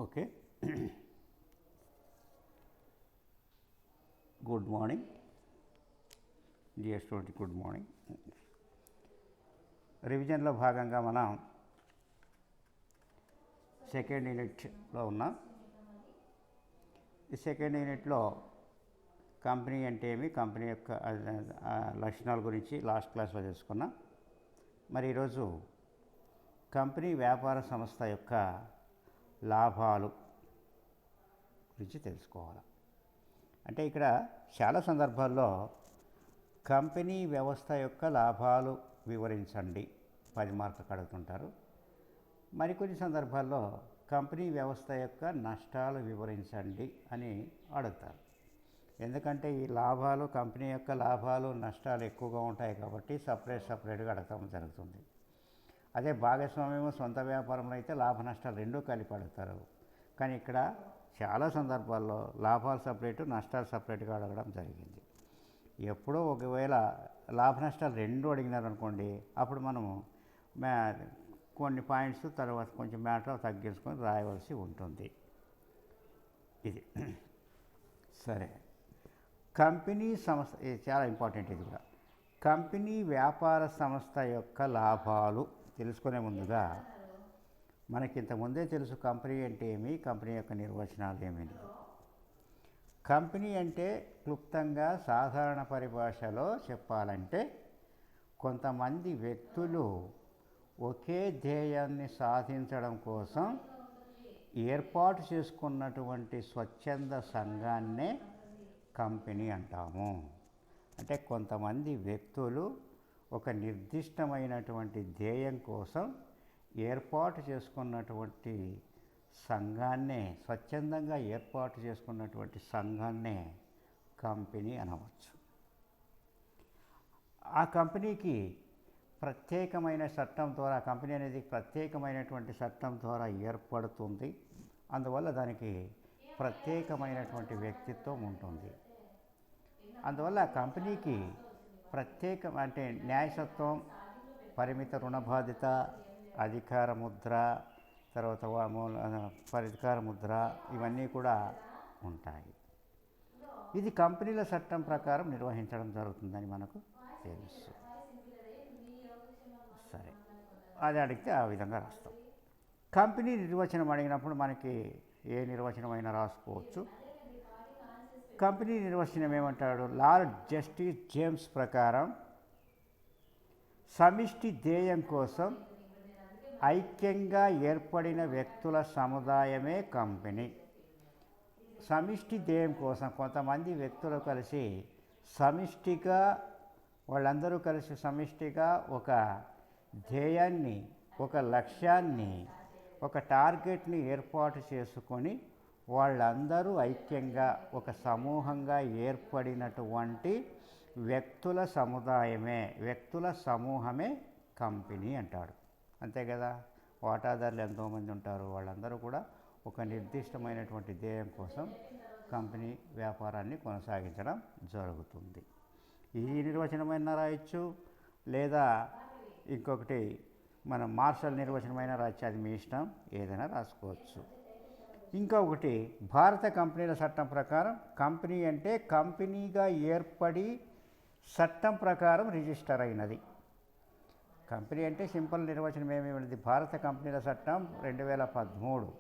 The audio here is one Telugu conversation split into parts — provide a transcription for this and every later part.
Okay. Good morning dear student, good morning. రివిజన్లో భాగంగా మనం సెకండ్ యూనిట్లో ఉన్నాం. ఈ సెకండ్ యూనిట్లో కంపెనీ అంటే ఏమి, కంపెనీ యొక్క లక్షణాల గురించి లాస్ట్ క్లాస్లో తెలుసుకున్నాం. మరి ఈరోజు కంపెనీ వ్యాపార సంస్థ యొక్క లాభాలు గురించి తెలుసుకోవాలి. అంటే ఇక్కడ చాలా సందర్భాల్లో కంపెనీ వ్యవస్థ యొక్క లాభాలు వివరించండి 10 మార్కులకు అడుగుతుంటారు. మరికొన్ని సందర్భాల్లో కంపెనీ వ్యవస్థ యొక్క నష్టాలు వివరించండి అని అడుగుతారు. ఎందుకంటే ఈ లాభాలు, కంపెనీ యొక్క లాభాలు నష్టాలు ఎక్కువగా ఉంటాయి కాబట్టి సపరేట్గా అడగటం జరుగుతుంది. అదే భాగస్వామ్యము, సొంత వ్యాపారంలో అయితే లాభ నష్టాలు రెండూ కలిపి అడుగుతారు. కానీ ఇక్కడ చాలా సందర్భాల్లో లాభాలు సపరేటు, నష్టాలు సపరేట్గా అడగడం జరిగింది. ఎప్పుడో ఒకవేళ లాభ నష్టాలు రెండు అడిగినారనుకోండి, అప్పుడు మనము కొన్ని పాయింట్స్ తర్వాత కొంచెం మ్యాటర్ తగ్గించుకొని రాయవలసి ఉంటుంది. ఇది సరే. కంపెనీ సంస్థ, ఇది చాలా ఇంపార్టెంట్. ఇది కూడా కంపెనీ వ్యాపార సంస్థ యొక్క లాభాలు తెలుసుకునే ముందుగా మనకి ఇంతకుముందే తెలుసు కంపెనీ అంటే ఏమి, కంపెనీ యొక్క నిర్వచనాలు ఏమిటి. కంపెనీ అంటే క్లుప్తంగా సాధారణ పరిభాషలో చెప్పాలంటే కొంతమంది వ్యక్తులు ఒకే ధ్యేయాన్ని సాధించడం కోసం ఏర్పాటు చేసుకున్నటువంటి స్వచ్ఛంద సంఘాన్నే కంపెనీ అంటాము. అంటే కొంతమంది వ్యక్తులు ఒక నిర్దిష్టమైనటువంటి ధ్యేయం కోసం ఏర్పాటు చేసుకున్నటువంటి సంఘాన్నే, స్వచ్ఛందంగా ఏర్పాటు చేసుకున్నటువంటి సంఘాన్నే కంపెనీ అనవచ్చు. ఆ కంపెనీకి ప్రత్యేకమైన చట్టం ద్వారా, కంపెనీ అనేది ప్రత్యేకమైనటువంటి చట్టం ద్వారా ఏర్పడుతుంది. అందువల్ల దానికి ప్రత్యేకమైనటువంటి వ్యక్తిత్వం ఉంటుంది. అందువల్ల ఆ కంపెనీకి అంటే న్యాయసత్వం, పరిమిత రుణ బాధ్యత, అధికార ముద్ర, తర్వాత పరిధికార ముద్ర, ఇవన్నీ కూడా ఉంటాయి. ఇది కంపెనీల చట్టం ప్రకారం నిర్వహించడం జరుగుతుందని మనకు తెలుసు. సరే, అది అడిగితే ఆ విధంగా రాస్తాం. కంపెనీ నిర్వచనం అడిగినప్పుడు మనకి ఏ నిర్వచనమైనా రాసుకోవచ్చు. కంపెనీ నిర్వచనం ఏమంటాడు? లార్డ్ జస్టిస్ జేమ్స్ ప్రకారం సమిష్టి ధ్యేయం కోసం ఐక్యంగా ఏర్పడిన వ్యక్తుల సముదాయమే కంపెనీ. సమిష్టి ధ్యేయం కోసం కొంతమంది వ్యక్తులు కలిసి సమిష్టిగా, వాళ్ళందరూ కలిసి సమిష్టిగా ఒక ధ్యేయాన్ని, ఒక లక్ష్యాన్ని, ఒక టార్గెట్ని ఏర్పాటు చేసుకొని వాళ్ళందరూ ఐక్యంగా ఒక సమూహంగా ఏర్పడినటువంటి వ్యక్తుల సముదాయమే, వ్యక్తుల సమూహమే కంపెనీ అంటాడు. అంతే కదా. వాటాదారులు ఎంతోమంది ఉంటారు, వాళ్ళందరూ కూడా ఒక నిర్దిష్టమైనటువంటి ధ్యేయం కోసం కంపెనీ వ్యాపారాన్ని కొనసాగించడం జరుగుతుంది. ఈ నిర్వచనమైనా రాయొచ్చు, లేదా ఇంకొకటి మనం మార్షల్ నిర్వచనమైనా రాయొచ్చు, అది మీ ఇష్టం, ఏదైనా రాసుకోవచ్చు. ఇంకా ఒకటి, భారత కంపెనీల చట్టం ప్రకారం కంపెనీ అంటే కంపెనీగా ఏర్పడి చట్టం ప్రకారం రిజిస్టర్ అయినది. కంపెనీ అంటే సింపుల్ నిర్వచనం ఏమేమిది? భారత కంపెనీల చట్టం 2013.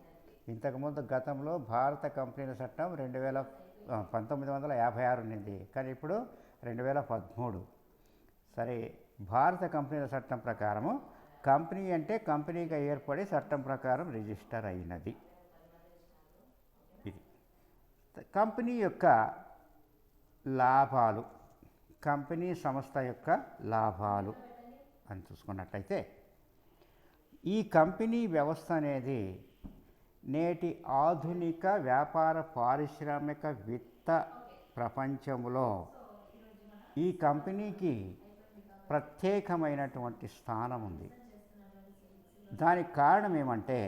ఇంతకుముందు గతంలో భారత కంపెనీల చట్టం 1956 ఉన్నింది, కానీ ఇప్పుడు 2013. సరే, భారత కంపెనీల చట్టం ప్రకారము కంపెనీ అంటే కంపెనీగా ఏర్పడి చట్టం ప్రకారం రిజిస్టర్ అయినది. ఇది కంపెనీ యొక్క లాభాలు, కంపెనీ సంస్థ యొక్క లాభాలు అని చూసుకున్నట్లయితే, ఈ కంపెనీ వ్యవస్థ అనేది నేటి ఆధునిక వ్యాపార, పారిశ్రామిక, విత్త ప్రపంచంలో ఈ కంపెనీకి ప్రత్యేకమైనటువంటి స్థానం ఉంది. దానికి కారణం ఏమంటే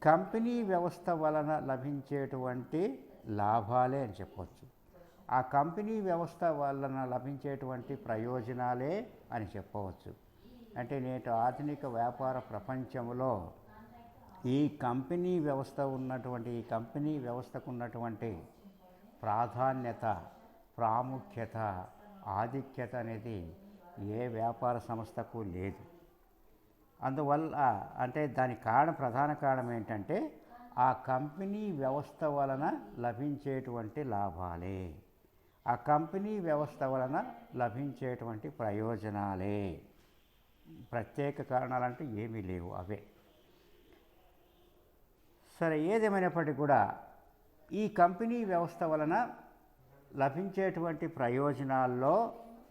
కంపెనీ వ్యవస్థ వలన లభించేటువంటి లాభాలే అని చెప్పవచ్చు. ఆ కంపెనీ వ్యవస్థ వలన లభించేటువంటి ప్రయోజనాలే అని చెప్పవచ్చు. అంటే నేటి ఆధునిక వ్యాపార ప్రపంచంలో ఈ కంపెనీ వ్యవస్థకు ఉన్నటువంటి ప్రాధాన్యత, ప్రాముఖ్యత, ఆధిక్యత అనేది ఏ వ్యాపార సంస్థకు లేదు. అందువల్ల అంటే దానికి ప్రధాన కారణం ఏంటంటే ఆ కంపెనీ వ్యవస్థ వలన లభించేటువంటి లాభాలే, ఆ కంపెనీ వ్యవస్థ వలన లభించేటువంటి ప్రయోజనాలే. ప్రత్యేక కారణాలంటూ ఏమీ లేవు, అవే. సరే, ఏదేమైనప్పటికీ కూడా ఈ కంపెనీ వ్యవస్థ వలన లభించేటువంటి ప్రయోజనాల్లో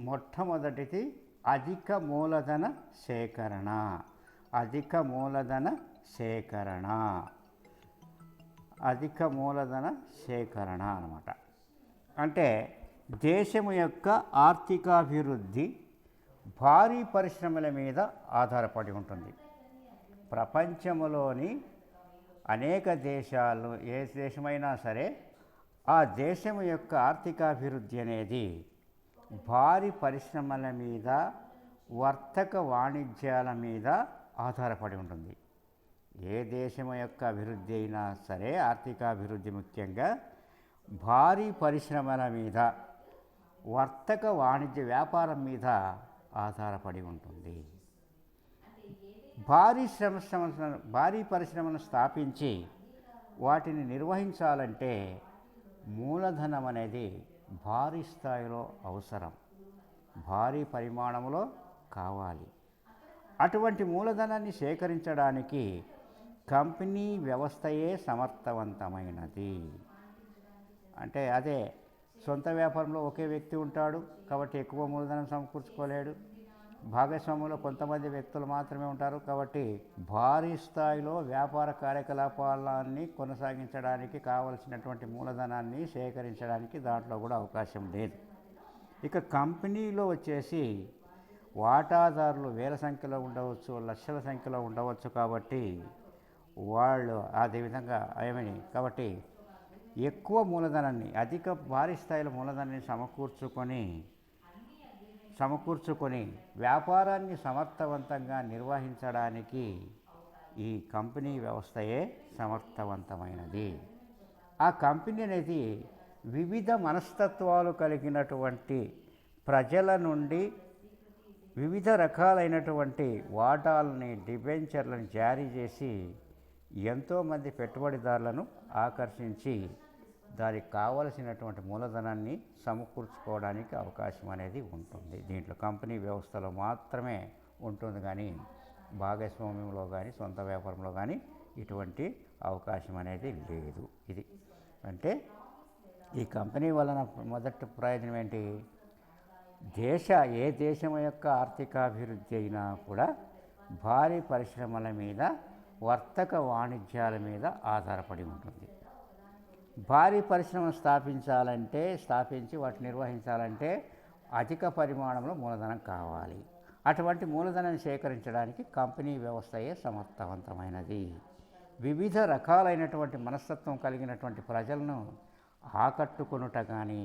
మొట్టమొదటిది అధిక మూలధన సేకరణ. అధిక మూలధన సేకరణ అన్నమాట. అంటే దేశం యొక్క ఆర్థికాభివృద్ధి భారీ పరిశ్రమల మీద ఆధారపడి ఉంటుంది. ప్రపంచంలోని అనేక దేశాలు, ఏ దేశమైనా సరే, ఆ దేశం యొక్క ఆర్థికాభివృద్ధి అనేది భారీ పరిశ్రమల మీద, వర్తక వాణిజ్యాల మీద ఆధారపడి ఉంటుంది. ఏ దేశం యొక్క అభివృద్ధి అయినా సరే, ఆర్థికాభివృద్ధి ముఖ్యంగా భారీ పరిశ్రమల మీద, వర్తక వాణిజ్య వ్యాపారం మీద ఆధారపడి ఉంటుంది. భారీ పరిశ్రమను స్థాపించి వాటిని నిర్వహించాలంటే మూలధనం అనేది భారీ స్థాయిలో అవసరం, భారీ పరిమాణంలో కావాలి. అటువంటి మూలధనాన్ని సేకరించడానికి కంపెనీ వ్యవస్థయే సమర్థవంతమైనది. అంటే అదే, సొంత వ్యాపారంలో ఒకే వ్యక్తి ఉంటాడు కాబట్టి ఎక్కువ మూలధనం సమకూర్చుకోలేడు. భాగస్వామ్యంలో కొంతమంది వ్యక్తులు మాత్రమే ఉంటారు కాబట్టి భారీ స్థాయిలో వ్యాపార కార్యకలాపాలని కొనసాగించడానికి కావలసినటువంటి మూలధనాన్ని సేకరించడానికి దాంట్లో కూడా అవకాశం లేదు. ఇక కంపెనీలో వచ్చేసి వాటాదారులు వేల సంఖ్యలో ఉండవచ్చు, లక్షల సంఖ్యలో ఉండవచ్చు. కాబట్టి వాళ్ళు అదేవిధంగా కాబట్టి ఎక్కువ మూలధనాన్ని, భారీ స్థాయిలో మూలధనాన్ని సమకూర్చుకొని వ్యాపారాన్ని సమర్థవంతంగా నిర్వహించడానికి ఈ కంపెనీ వ్యవస్థయే సమర్థవంతమైనది. ఆ కంపెనీ అనేది వివిధ మనస్తత్వాలు కలిగినటువంటి ప్రజల నుండి వివిధ రకాలైనటువంటి వాటాలని, డిబెంచర్లను జారీ చేసి ఎంతోమంది పెట్టుబడిదారులను ఆకర్షించి దానికి కావలసినటువంటి మూలధనాన్ని సమకూర్చుకోవడానికి అవకాశం అనేది ఉంటుంది. దీంట్లో కంపెనీ వ్యవస్థలో మాత్రమే ఉంటుంది, కానీ భాగస్వామ్యంలో కానీ సొంత వ్యాపారంలో కానీ ఇటువంటి అవకాశం అనేది లేదు. ఇది అంటే ఈ కంపెనీ వలన మొదటి ప్రయోజనం ఏంటి? ఏ దేశం యొక్క ఆర్థికాభివృద్ధి అయినా కూడా భారీ పరిశ్రమల మీద, వర్తక వాణిజ్యాల మీద ఆధారపడి ఉంటుంది. భారీ పరిశ్రమను స్థాపించి వాటిని నిర్వహించాలంటే అధిక పరిమాణంలో మూలధనం కావాలి. అటువంటి మూలధనాన్ని సేకరించడానికి కంపెనీ వ్యవస్థయే సమర్థవంతమైనది. వివిధ రకాలైనటువంటి మనస్తత్వం కలిగినటువంటి ప్రజలను ఆకట్టుకొనుట కానీ,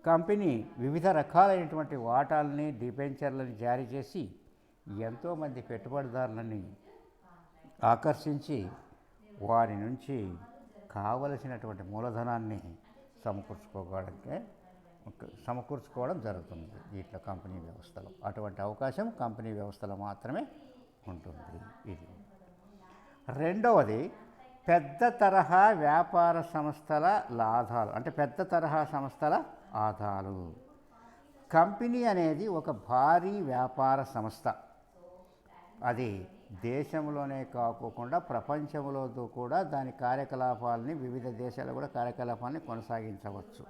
కంపెనీ వివిధ రకాలైనటువంటి వాటాలని, డిబెంచర్లను జారీ చేసి ఎంతోమంది పెట్టుబడిదారులని ఆకర్షించి వారి నుంచి కావలసినటువంటి మూలధనాన్ని సమకూర్చుకోవడం జరుగుతుంది దీంట్లో కంపెనీ వ్యవస్థలో. అటువంటి అవకాశం కంపెనీ వ్యవస్థలో మాత్రమే ఉంటుంది. ఇది. రెండవది, పెద్ద తరహా వ్యాపార సంస్థల లాభాలు, అంటే పెద్ద తరహా సంస్థల ఆదాలు. కంపెనీ అనేది ఒక భారీ వ్యాపార సంస్థ. అది దేశంలోనే కాకుండా ప్రపంచంలో కూడా దాని కార్యకలాపాలని, వివిధ దేశాల్లో కూడా కార్యకలాపాలని కొనసాగించవచ్చు.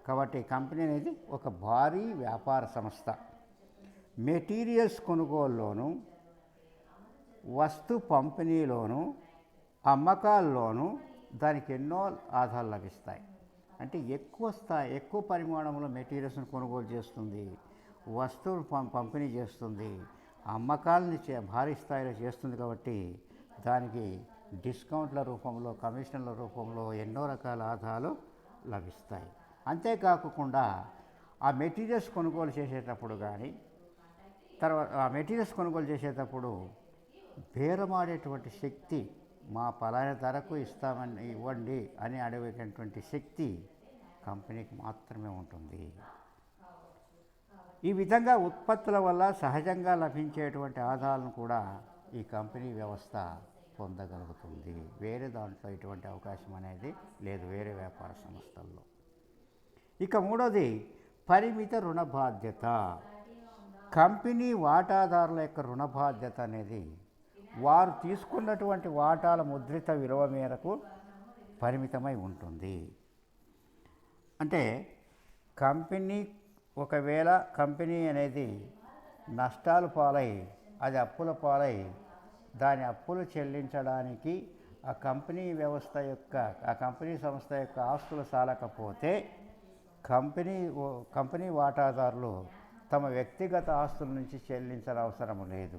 కాబట్టి కంపెనీ అనేది ఒక భారీ వ్యాపార సంస్థ. మెటీరియల్స్ కొనుగోలులోను, వస్తు పంపిణీలోను, అమ్మకాల్లోనూ దానికి ఎన్నో ఆదాయాలు లభిస్తాయి. అంటే ఎక్కువ పరిమాణంలో మెటీరియల్స్ను కొనుగోలు చేస్తుంది, వస్తువులు పంపిణీ చేస్తుంది, అమ్మకాలని భారీ స్థాయిలో చేస్తుంది. కాబట్టి దానికి డిస్కౌంట్ల రూపంలో, కమిషన్ల రూపంలో ఎన్నో రకాల ఆదాయాలు లభిస్తాయి. అంతేకాకుండా ఆ మెటీరియల్స్ కొనుగోలు చేసేటప్పుడు కానీ, ఆ మెటీరియల్స్ కొనుగోలు చేసేటప్పుడు బేరమాడేటువంటి శక్తి మా పలానా ధరకు ఇస్తామని ఇవ్వండి అని అడిగేటటువంటి శక్తి కంపెనీకి మాత్రమే ఉంటుంది. ఈ విధంగా ఉత్పత్తుల వల్ల సహజంగా లభించేటువంటి ఆదాయాలను కూడా ఈ కంపెనీ వ్యవస్థ పొందగలుగుతుంది. వేరే దాంట్లో ఇటువంటి అవకాశం అనేది లేదు వేరే వ్యాపార సంస్థల్లో. ఇక మూడోది పరిమిత రుణ బాధ్యత. కంపెనీ వాటాదారుల యొక్క రుణ బాధ్యత అనేది వారు తీసుకున్నటువంటి వాటాల ముద్రిత విలువ మేరకు పరిమితమై ఉంటుంది. అంటే ఒకవేళ కంపెనీ అనేది నష్టాలు పాలై అది అప్పుల పాలై దాని అప్పులు చెల్లించడానికి ఆ కంపెనీ సంస్థ యొక్క ఆస్తులు సాలకపోతే కంపెనీ వాటాదారులు తమ వ్యక్తిగత ఆస్తుల నుంచి చెల్లించాల్సిన అవసరం లేదు.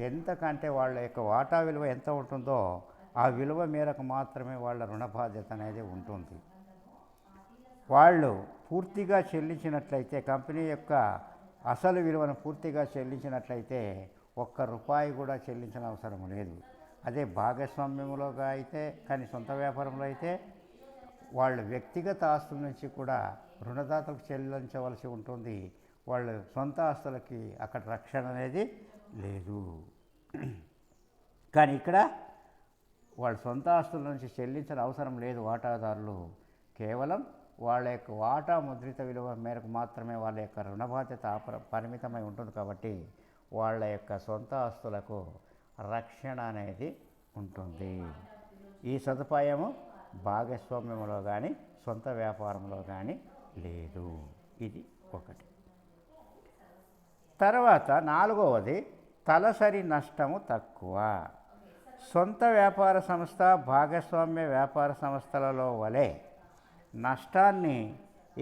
ఎంతకంటే వాళ్ళ యొక్క వాటా విలువ ఎంత ఉంటుందో ఆ విలువ మేరకు మాత్రమే వాళ్ళ రుణ బాధ్యత అనేది ఉంటుంది. వాళ్ళు పూర్తిగా చెల్లించినట్లయితే కంపెనీ యొక్క అసలు విలువను పూర్తిగా చెల్లించినట్లయితే ₹1 కూడా చెల్లించిన అవసరం లేదు. అదే భాగస్వామ్యంలో అయితే కానీ సొంత వ్యాపారంలో అయితే వాళ్ళ వ్యక్తిగత ఆస్తుల నుంచి కూడా రుణదాతలకు చెల్లించవలసి ఉంటుంది. వాళ్ళ సొంత ఆస్తులకి అక్కడ రక్షణ అనేది లేదు. కానీ ఇక్కడ వాళ్ళ సొంత ఆస్తుల నుంచి చెల్లించిన అవసరం లేదు. వాటాదారులు కేవలం వాళ్ళ యొక్క వాటా ముద్రిత విలువ మేరకు మాత్రమే వాళ్ళ యొక్క రుణ బాధ్యత పరిమితమై ఉంటుంది. కాబట్టి వాళ్ళ యొక్క సొంత ఆస్తులకు రక్షణ అనేది ఉంటుంది. ఈ సదుపాయము భాగస్వామ్యంలో కానీ సొంత వ్యాపారంలో కానీ లేదు. ఇది ఒకటి. తర్వాత నాలుగవది తలసరి నష్టము తక్కువ. సొంత వ్యాపార సంస్థ భాగస్వామ్య వ్యాపార సంస్థలలో వలె నష్టాన్ని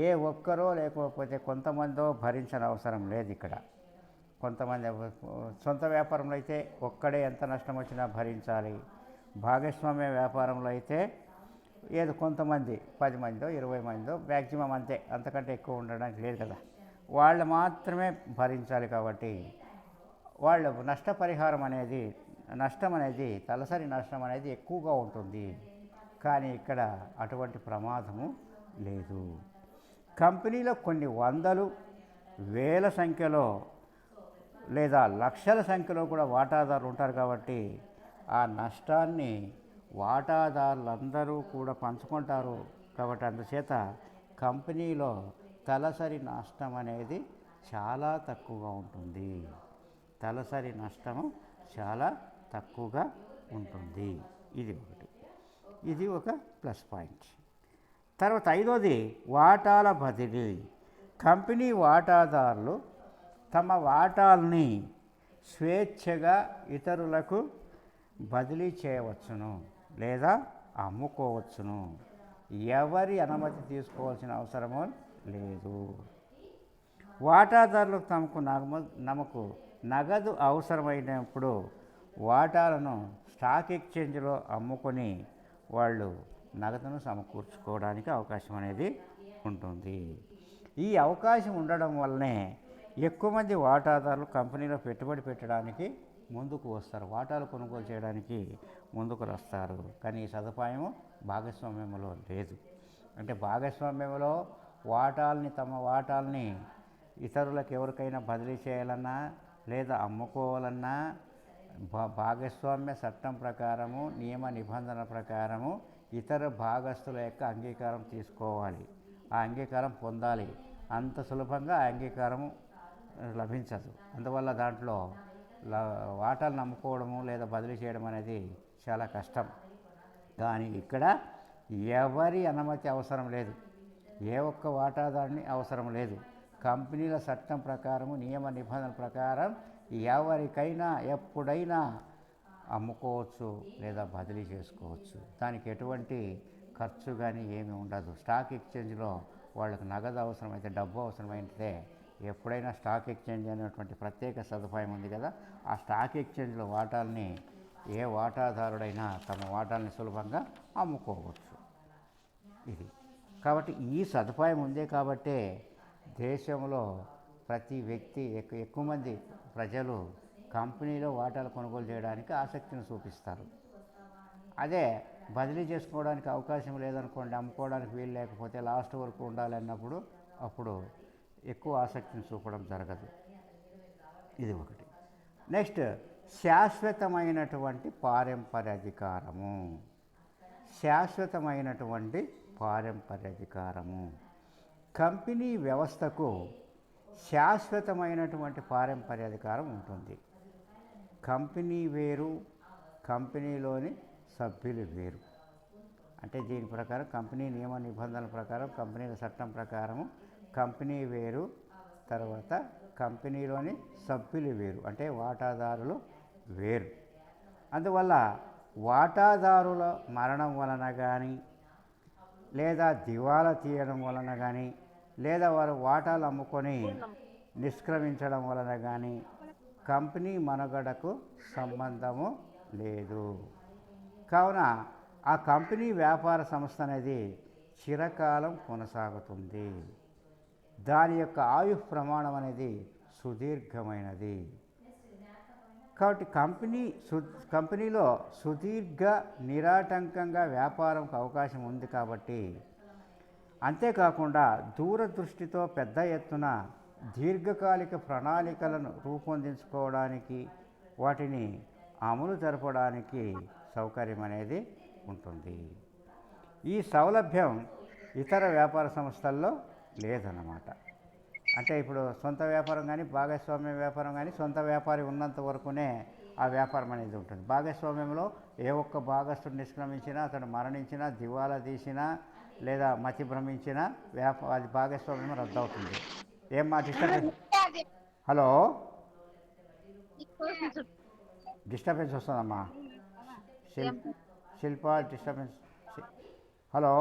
ఏ ఒక్కరో లేకపోతే కొంతమందో భరించిన అవసరం లేదు. ఇక్కడ కొంతమంది సొంత వ్యాపారంలో అయితే ఒక్కడే ఎంత నష్టం వచ్చినా భరించాలి. భాగస్వామ్య వ్యాపారంలో అయితే ఏదో కొంతమంది 10 మందో 20 మందో మ్యాక్సిమం అంతే, అంతకంటే ఎక్కువ ఉండడానికి లేదు కదా, వాళ్ళు మాత్రమే భరించాలి. కాబట్టి వాళ్ళ నష్టం అనేది తలసరి నష్టం అనేది ఎక్కువగా ఉంటుంది. కానీ ఇక్కడ అటువంటి ప్రమాదము లేదు. కంపెనీలో కొన్ని వందలు వేల సంఖ్యలో లేదా లక్షల సంఖ్యలో కూడా వాటాదారులు ఉంటారు. కాబట్టి ఆ నష్టాన్ని వాటాదారులందరూ కూడా పంచుకుంటారు. కాబట్టి అందుచేత కంపెనీలో తలసరి నష్టం అనేది చాలా తక్కువగా ఉంటుంది. తలసరి నష్టము చాలా తక్కువగా ఉంటుంది. ఇది ఒక ప్లస్ పాయింట్. తర్వాత ఐదోది వాటాల బదిలీ. కంపెనీ వాటాదారులు తమ వాటాలని స్వేచ్ఛగా ఇతరులకు బదిలీ చేయవచ్చును లేదా అమ్ముకోవచ్చును. ఎవరి అనుమతి తీసుకోవాల్సిన అవసరము లేదు. వాటాదారులకు తమకు నగదు అవసరమైనప్పుడు వాటాలను స్టాక్ ఎక్స్చేంజ్లో అమ్ముకొని వాళ్ళు నగదును సమకూర్చుకోవడానికి అవకాశం అనేది ఉంటుంది. ఈ అవకాశం ఉండడం వల్లనే ఎక్కువ మంది వాటాదారులు కంపెనీలో పెట్టుబడి పెట్టడానికి ముందుకు వస్తారు, వాటాలు కొనుగోలు చేయడానికి ముందుకు వస్తారు. కానీ ఈ సదుపాయం భాగస్వామ్యంలో లేదు. అంటే భాగస్వామ్యంలో తమ వాటాలని ఇతరులకు ఎవరికైనా బదిలీ చేయాలన్నా లేదా అమ్ముకోవాలన్నా భాగస్వామ్య చట్టం ప్రకారము నియమ నిబంధన ప్రకారము ఇతర భాగస్తుల యొక్క అంగీకారం తీసుకోవాలి, ఆ అంగీకారం పొందాలి. అంత సులభంగా ఆ అంగీకారం లభించదు. అందువల్ల దాంట్లో వాటాలను అమ్ముకోవడము లేదా బదిలీ చేయడం అనేది చాలా కష్టం. కానీ ఇక్కడ ఎవరి అనుమతి అవసరం లేదు, ఏ ఒక్క వాటాదారుని అవసరం లేదు. కంపెనీల చట్టం ప్రకారము నియమ నిబంధనల ప్రకారం ఎవరికైనా ఎప్పుడైనా అమ్ముకోవచ్చు లేదా బదిలీ చేసుకోవచ్చు. దానికి ఎటువంటి ఖర్చు కానీ ఏమీ ఉండదు. స్టాక్ ఎక్స్చేంజ్లో వాళ్ళకు నగదు అవసరమైతే డబ్బు అవసరమైతే ఎప్పుడైనా స్టాక్ ఎక్స్చేంజ్ అనేటువంటి ప్రత్యేక సదుపాయం ఉంది కదా, ఆ స్టాక్ ఎక్స్చేంజ్లో వాటాలని ఏ వాటాదారుడైనా తమ వాటాలని సులభంగా అమ్ముకోవచ్చు. కాబట్టి ఈ సదుపాయం ఉందే కాబట్టే దేశంలో ప్రతి వ్యక్తి ఎక్కువ మంది ప్రజలు కంపెనీలో వాటాలు కొనుగోలు చేయడానికి ఆసక్తిని చూపిస్తారు. అదే బదిలీ చేసుకోవడానికి అవకాశం లేదనుకోండి, అమ్ముకోవడానికి వీలు లేకపోతే లాస్ట్ వరకు ఉండాలన్నప్పుడు అప్పుడు ఎక్కువ ఆసక్తిని చూపడం జరగదు. ఇది ఒకటి. నెక్స్ట్, శాశ్వతమైనటువంటి పారంపర్యాధికారము. శాశ్వతమైనటువంటి పారంపర్యాధికారము. కంపెనీ వ్యవస్థకు శాశ్వతమైనటువంటి పారంపర్యాధికారం ఉంటుంది. కంపెనీ వేరు, కంపెనీలోని సభ్యులు వేరు. అంటే దీని ప్రకారం కంపెనీ నియమ నిబంధనల ప్రకారం, కంపెనీల చట్టం ప్రకారము కంపెనీ వేరు, తర్వాత కంపెనీలోని సభ్యులు వేరు, అంటే వాటాదారులు వేరు. అందువల్ల వాటాదారుల మరణం వలన కానీ, లేదా దివాలా తీయడం వలన కానీ, లేదా వారు వాటాలు అమ్ముకొని నిష్క్రమించడం వలన కానీ కంపెనీ మనుగడకు సంబంధము లేదు. కావున ఆ కంపెనీ వ్యాపార సంస్థ అనేది చిరకాలం కొనసాగుతుంది. దాని యొక్క ఆయు ప్రమాణం అనేది సుదీర్ఘమైనది. కాబట్టి కంపెనీలో సుదీర్ఘ నిరాటంకంగా వ్యాపారంకు అవకాశం ఉంది. కాబట్టి అంతేకాకుండా దూరదృష్టితో పెద్ద ఎత్తున దీర్ఘకాలిక ప్రణాళికలను రూపొందించుకోవడానికి, వాటిని అమలు జరపడానికి సౌకర్యం అనేది ఉంటుంది. ఈ సౌలభ్యం ఇతర వ్యాపార సంస్థల్లో లేదన్నమాట. అంటే ఇప్పుడు సొంత వ్యాపారం కానీ, భాగస్వామ్య వ్యాపారం కానీ, సొంత వ్యాపారి ఉన్నంత వరకునే ఆ వ్యాపారం అనేది ఉంటుంది. భాగస్వామ్యంలో ఏ ఒక్క భాగస్తుడు నిష్క్రమించినా, అతడు మరణించినా, దివాలా తీసినా, లేదా మతి భ్రమించినా అది భాగస్వామ్యం రద్దవుతుంది. ఏం మాట హలో, డిస్టర్బెన్స్ వస్తుందమ్మా. శిల్ప డిస్టర్బెన్స్. హలో,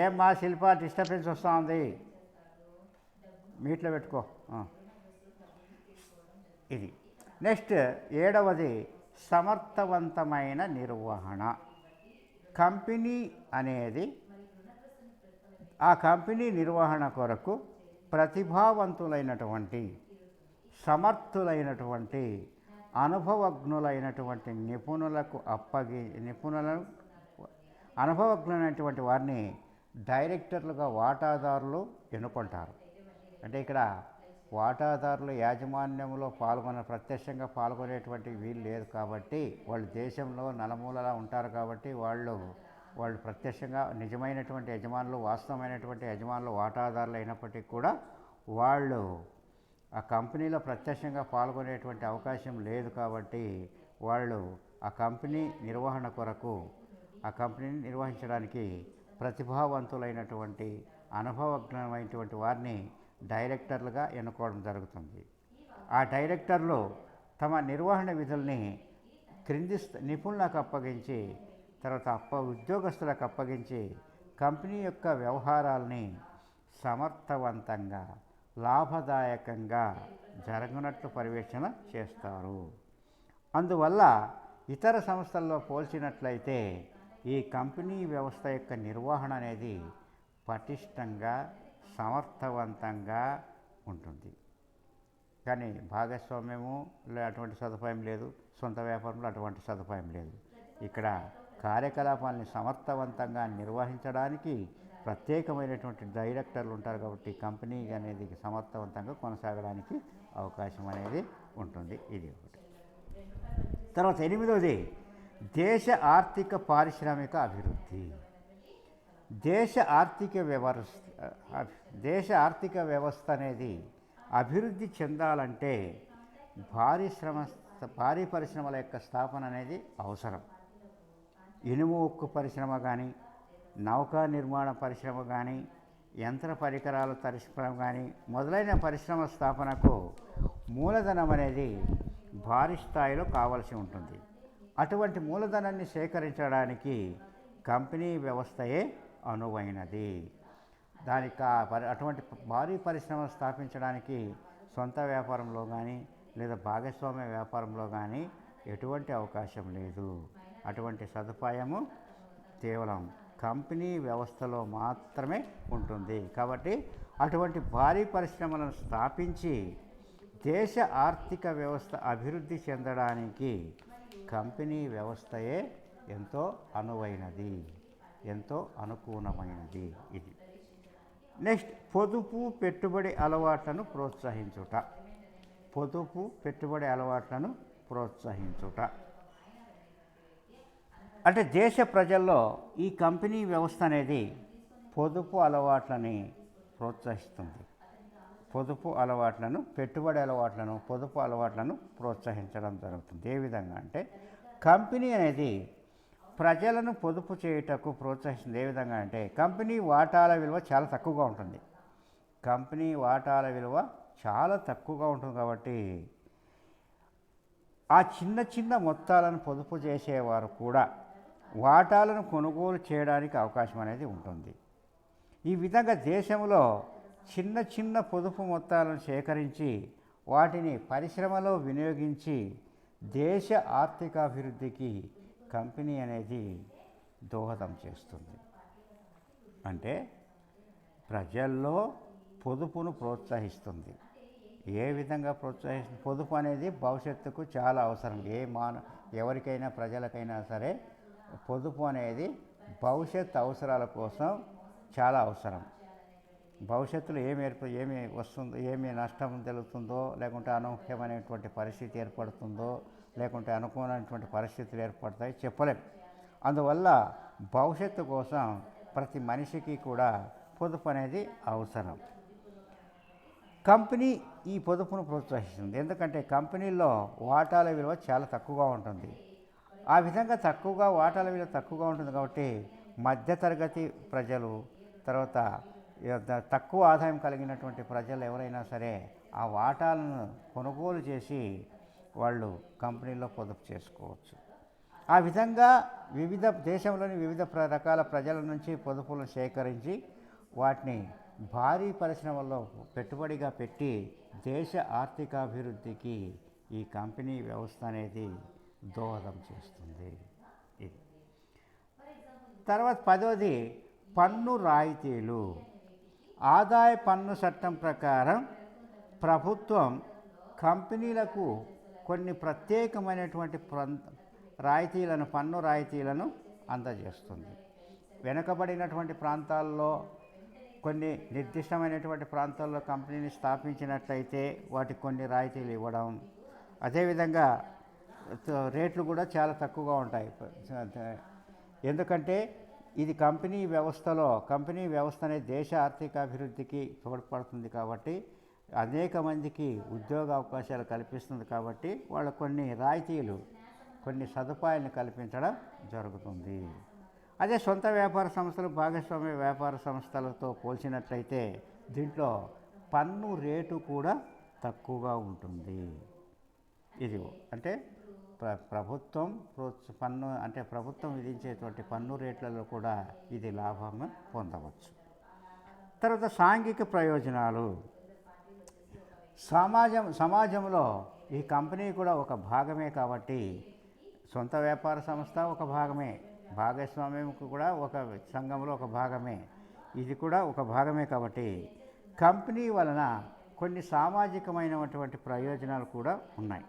ఏమ్మా శిల్ప డిస్టర్బెన్స్ వస్తూ ఉంది, మీట్లో పెట్టుకో. ఇది. నెక్స్ట్, 7వది సమర్థవంతమైన నిర్వహణ. కంపెనీ అనేది ఆ కంపెనీ నిర్వహణ కొరకు ప్రతిభావంతులైనటువంటి, సమర్థులైనటువంటి, అనుభవజ్ఞులైనటువంటి అనుభవజ్ఞులైనటువంటి వారిని డైరెక్టర్లుగా వాటాదారులు ఎన్నుకుంటారు. అంటే ఇక్కడ వాటాదారులు యాజమాన్యంలో ప్రత్యక్షంగా పాల్గొనేటువంటి వీలు లేదు. కాబట్టి వాళ్ళు దేశంలో నలుమూలలా ఉంటారు. కాబట్టి వాళ్ళు ప్రత్యక్షంగా నిజమైనటువంటి యజమానులు, వాస్తవమైనటువంటి యజమానులు, వాటాదారులు అయినప్పటికీ కూడా వాళ్ళు ఆ కంపెనీలో ప్రత్యక్షంగా పాల్గొనేటువంటి అవకాశం లేదు. కాబట్టి వాళ్ళు ఆ కంపెనీ నిర్వహణ కొరకు, ఆ కంపెనీని నిర్వహించడానికి ప్రతిభావంతులైనటువంటి, అనుభవజ్ఞమైనటువంటి వారిని డైరెక్టర్లుగా ఎన్నుకోవడం జరుగుతుంది. ఆ డైరెక్టర్లు తమ నిర్వహణ విధుల్ని క్రింది నిపుణులకు అప్పగించి, తర్వాత ఉద్యోగస్తులకు అప్పగించి కంపెనీ యొక్క వ్యవహారాలని సమర్థవంతంగా, లాభదాయకంగా జరగనట్లు పర్యవేక్షణ చేస్తారు. అందువల్ల ఇతర సంస్థల్లో పోల్చినట్లయితే ఈ కంపెనీ వ్యవస్థ యొక్క నిర్వహణ అనేది పటిష్టంగా, సమర్థవంతంగా ఉంటుంది. కానీ భాగస్వామ్యము అటువంటి సదుపాయం లేదు, సొంత వ్యాపారంలో అటువంటి సదుపాయం లేదు. ఇక్కడ కార్యకలాపాలని సమర్థవంతంగా నిర్వహించడానికి ప్రత్యేకమైనటువంటి డైరెక్టర్లు ఉంటారు. కాబట్టి కంపెనీ అనేది సమర్థవంతంగా కొనసాగడానికి అవకాశం అనేది ఉంటుంది. ఇది ఒకటి. తర్వాత 8వది దేశ ఆర్థిక పారిశ్రామిక అభివృద్ధి. దేశ ఆర్థిక వ్యవస్థ అనేది అభివృద్ధి చెందాలంటే భారీ పరిశ్రమల యొక్క స్థాపన అనేది అవసరం. ఇనుము ఉక్కు పరిశ్రమ కానీ, నౌకా నిర్మాణ పరిశ్రమ కానీ, యంత్ర పరికరాల పరిశ్రమ కానీ మొదలైన పరిశ్రమ స్థాపనకు మూలధనం అనేది భారీ స్థాయిలో కావాల్సి ఉంటుంది. అటువంటి మూలధనాన్ని సేకరించడానికి కంపెనీ వ్యవస్థయే అనువైనది. అటువంటి భారీ పరిశ్రమలు స్థాపించడానికి సొంత వ్యాపారంలో కానీ, లేదా భాగస్వామ్య వ్యాపారంలో కానీ ఎటువంటి అవకాశం లేదు. అటువంటి సదుపాయము కేవలం కంపెనీ వ్యవస్థలో మాత్రమే ఉంటుంది. కాబట్టి అటువంటి భారీ పరిశ్రమలను స్థాపించి దేశ ఆర్థిక వ్యవస్థ అభివృద్ధి చెందడానికి కంపెనీ వ్యవస్థయే ఎంతో అనువైనది, ఎంతో అనుకూలమైనది. ఇది నెక్స్ట్, పొదుపు పెట్టుబడి అలవాట్లను ప్రోత్సహించుట. పొదుపు పెట్టుబడి అలవాట్లను ప్రోత్సహించుట అంటే దేశ ప్రజల్లో ఈ కంపెనీ వ్యవస్థ అనేది పొదుపు అలవాట్లని ప్రోత్సహిస్తుంది. పొదుపు అలవాట్లను, పెట్టుబడి అలవాట్లను, పొదుపు అలవాట్లను ప్రోత్సహించడం జరుగుతుంది. ఏ విధంగా అంటే కంపెనీ అనేది ప్రజలను పొదుపు చేయుటకు ప్రోత్సహిస్తుంది. ఏ విధంగా అంటే కంపెనీ వాటాల విలువ చాలా తక్కువగా ఉంటుంది. కంపెనీ వాటాల విలువ చాలా తక్కువగా ఉంటుంది కాబట్టి ఆ చిన్న చిన్న మొత్తాలను పొదుపు చేసేవారు కూడా వాటాలను కొనుగోలు చేయడానికి అవకాశం అనేది ఉంటుంది. ఈ విధంగా దేశంలో చిన్న చిన్న పొదుపు మొత్తాలను సేకరించి వాటిని పరిశ్రమలో వినియోగించి దేశ ఆర్థికాభివృద్ధికి కంపెనీ అనేది దోహదం చేస్తుంది. అంటే ప్రజల్లో పొదుపును ప్రోత్సహిస్తుంది. ఏ విధంగా ప్రోత్సహిస్తుంది? పొదుపు అనేది భవిష్యత్తుకు చాలా అవసరం. ఎవరికైనా ప్రజలకైనా సరే పొదుపు అనేది భవిష్యత్ అవసరాల కోసం చాలా అవసరం. భవిష్యత్తులో ఏమి వస్తుందో, ఏమి నష్టం తెలుస్తుందో, లేకుంటే అనూహ్యమైనటువంటి పరిస్థితి ఏర్పడుతుందో, లేకుంటే అనుకూలమైనటువంటి పరిస్థితులు ఏర్పడతాయి, చెప్పలేం. అందువల్ల భవిష్యత్తు కోసం ప్రతి మనిషికి కూడా పొదుపు అనేది అవసరం. కంపెనీ ఈ పొదుపును ప్రోత్సహిస్తుంది. ఎందుకంటే కంపెనీల్లో వాటాల విలువ చాలా తక్కువగా ఉంటుంది. ఆ విధంగా వాటాల విలువ తక్కువగా ఉంటుంది కాబట్టి మధ్యతరగతి ప్రజలు, తర్వాత తక్కువ ఆదాయం కలిగినటువంటి ప్రజలు ఎవరైనా సరే ఆ వాటాలను కొనుగోలు చేసి వాళ్ళు కంపెనీలో పొదుపు చేసుకోవచ్చు. ఆ విధంగా దేశంలోని వివిధ రకాల ప్రజల నుంచి పొదుపులను సేకరించి వాటిని భారీ పరిశ్రమల్లో పెట్టుబడిగా పెట్టి దేశ ఆర్థికాభివృద్ధికి ఈ కంపెనీ వ్యవస్థ అనేది దోహదం చేస్తుంది. ఇది తర్వాత 10వది పన్ను రాయితీలు. ఆదాయ పన్ను చట్టం ప్రకారం ప్రభుత్వం కంపెనీలకు కొన్ని ప్రత్యేకమైనటువంటి పన్ను రాయితీలను అందజేస్తుంది. వెనుకబడినటువంటి ప్రాంతాల్లో, కొన్ని నిర్దిష్టమైనటువంటి ప్రాంతాల్లో కంపెనీని స్థాపించినట్లయితే వాటికి కొన్ని రాయితీలు ఇవ్వడం. అదేవిధంగా రేట్లు కూడా చాలా తక్కువగా ఉంటాయి. ఎందుకంటే ఇది కంపెనీ వ్యవస్థ అనేది దేశ ఆర్థికాభివృద్ధికి తోడ్పడుతుంది కాబట్టి, అనేక మందికి ఉద్యోగ అవకాశాలు కల్పిస్తుంది కాబట్టి వాళ్ళకు కొన్ని రాయితీలు, కొన్ని సదుపాయాలను కల్పించడం జరుగుతుంది. అదే సొంత వ్యాపార సంస్థలు, భాగస్వామ్య వ్యాపార సంస్థలతో పోల్చినట్లయితే దీంట్లో పన్ను రేటు కూడా తక్కువగా ఉంటుంది. ఇది అంటే ప్రభుత్వం విధించేటువంటి పన్ను రేట్లలో కూడా ఇది లాభం పొందవచ్చు. తర్వాత సాంఘిక ప్రయోజనాలు. సమాజంలో ఈ కంపెనీ కూడా ఒక భాగమే కాబట్టి, సొంత వ్యాపార సంస్థ ఒక భాగమే, భాగస్వామ్యంకు కూడా ఒక సంఘంలో ఒక భాగమే, ఇది కూడా ఒక భాగమే కాబట్టి కంపెనీ వలన కొన్ని సామాజికమైనటువంటి ప్రయోజనాలు కూడా ఉన్నాయి.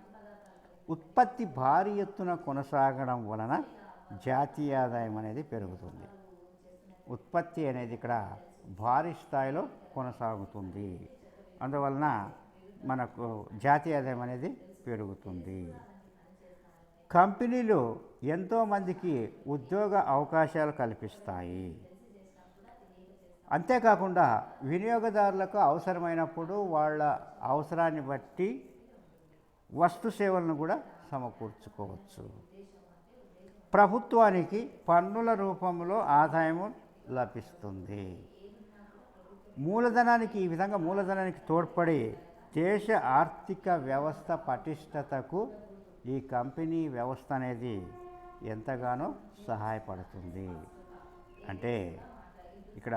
ఉత్పత్తి భారీ ఎత్తున కొనసాగడం వలన జాతీయ ఆదాయం అనేది పెరుగుతుంది. ఉత్పత్తి అనేది ఇక్కడ భారీ స్థాయిలో కొనసాగుతుంది. అందువలన మనకు జాతీయ ఆదాయం అనేది పెరుగుతుంది. కంపెనీలు ఎంతోమందికి ఉద్యోగ అవకాశాలు కల్పిస్తాయి. అంతేకాకుండా వినియోగదారులకు అవసరమైనప్పుడు వాళ్ళ అవసరాన్ని బట్టి వస్తు సేవలను కూడా సమకూర్చుకోవచ్చు. ప్రభుత్వానికి పన్నుల రూపంలో ఆదాయము లభిస్తుంది. ఈ విధంగా మూలధనానికి తోడ్పడి దేశ ఆర్థిక వ్యవస్థ పటిష్టతకు ఈ కంపెనీ వ్యవస్థ అనేది ఎంతగానో సహాయపడుతుంది. అంటే ఇక్కడ